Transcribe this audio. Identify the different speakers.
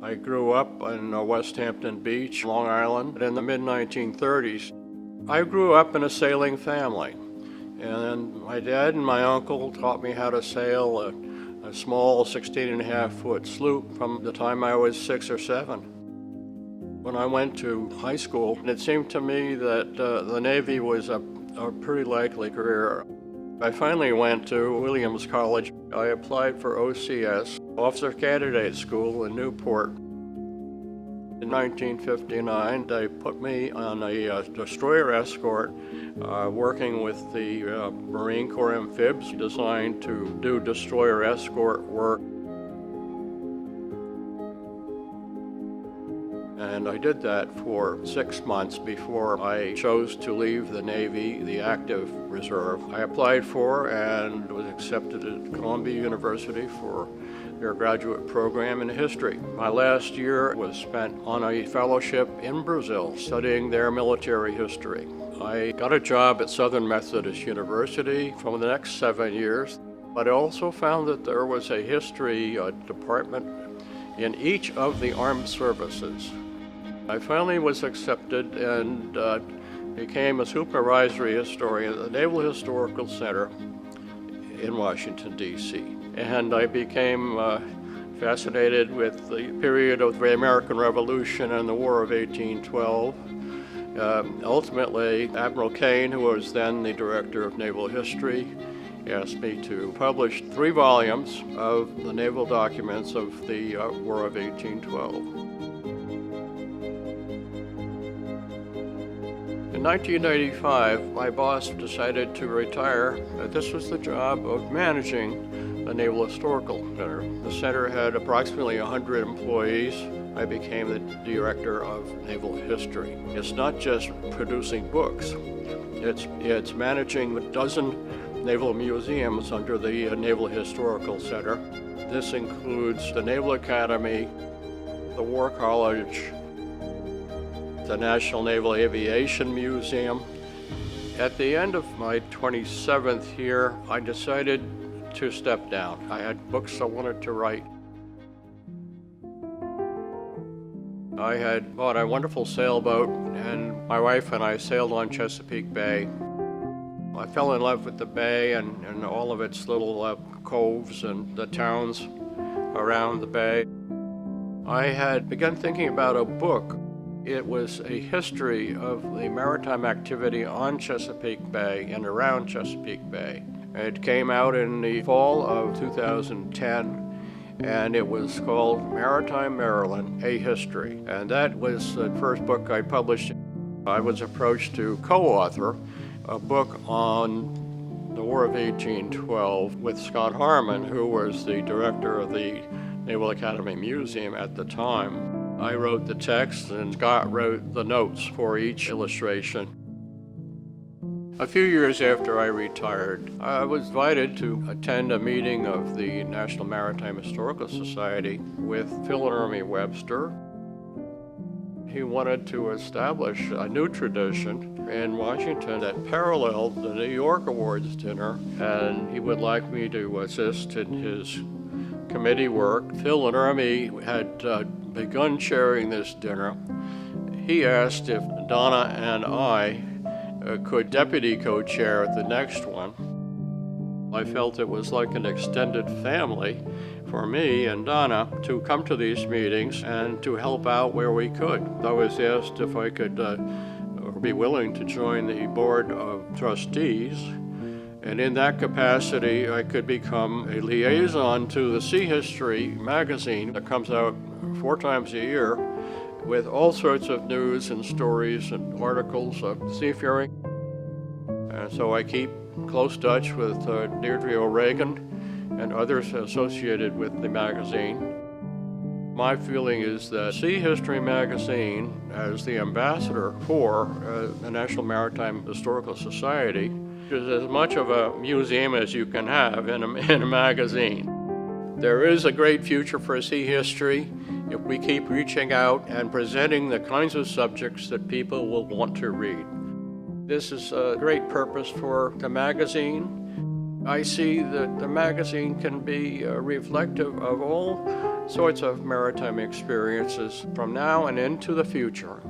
Speaker 1: I grew up in West Hampton Beach, Long Island, in the mid-1930s. I grew up in a sailing family, and my dad and my uncle taught me how to sail a small 16.5-foot sloop from the time I was 6 or 7. When I went to high school, it seemed to me that the Navy was a pretty likely career. I finally went to Williams College. I applied for OCS, Officer Candidate School in Newport. In 1959, they put me on a destroyer escort, working with the Marine Corps amphibs designed to do destroyer escort work. And I did that for 6 months before I chose to leave the Navy, the active reserve. I applied for and was accepted at Columbia University for their graduate program in history. My last year was spent on a fellowship in Brazil studying their military history. I got a job at Southern Methodist University for the next 7 years, but I also found that there was a history department in each of the armed services. I finally was accepted and became a supervisory historian at the Naval Historical Center in Washington, D.C. And I became fascinated with the period of the American Revolution and the War of 1812. Ultimately, Admiral Kane, who was then the Director of Naval History, asked me to publish 3 volumes of the naval documents of the War of 1812. In 1985, my boss decided to retire. This was the job of managing the Naval Historical Center. The center had approximately 100 employees. I became the Director of Naval History. It's not just producing books. It's managing a dozen naval museums under the Naval Historical Center. This includes the Naval Academy, the War College, the National Naval Aviation Museum. At the end of my 27th year, I decided to step down. I had books I wanted to write. I had bought a wonderful sailboat, and my wife and I sailed on Chesapeake Bay. I fell in love with the bay and all of its little coves and the towns around the bay. I had begun thinking about a book. It was a history of the maritime activity on Chesapeake Bay and around Chesapeake Bay. It came out in the fall of 2010, and it was called Maritime Maryland, A History. And that was the first book I published. I was approached to co-author a book on the War of 1812 with Scott Harmon, who was the director of the Naval Academy Museum at the time. I wrote the text and Scott wrote the notes for each illustration. A few years after I retired, I was invited to attend a meeting of the National Maritime Historical Society with Phil and Ermy Webster. He wanted to establish a new tradition in Washington that paralleled the New York Awards dinner, and he would like me to assist in his committee work. Phil and Ermy had begun chairing this dinner. He asked if Donna and I could deputy co-chair the next one. I felt it was like an extended family for me and Donna to come to these meetings and to help out where we could. I was asked if I could be willing to join the board of trustees, and in that capacity I could become a liaison to the Sea History magazine that comes out 4 times a year with all sorts of news and stories and articles of seafaring. And so I keep close touch with Deirdre O'Regan and others associated with the magazine. My feeling is that Sea History magazine, as the ambassador for the National Maritime Historical Society, is as much of a museum as you can have in a magazine. There is a great future for sea history if we keep reaching out and presenting the kinds of subjects that people will want to read. This is a great purpose for the magazine. I see that the magazine can be reflective of all sorts of maritime experiences from now and into the future.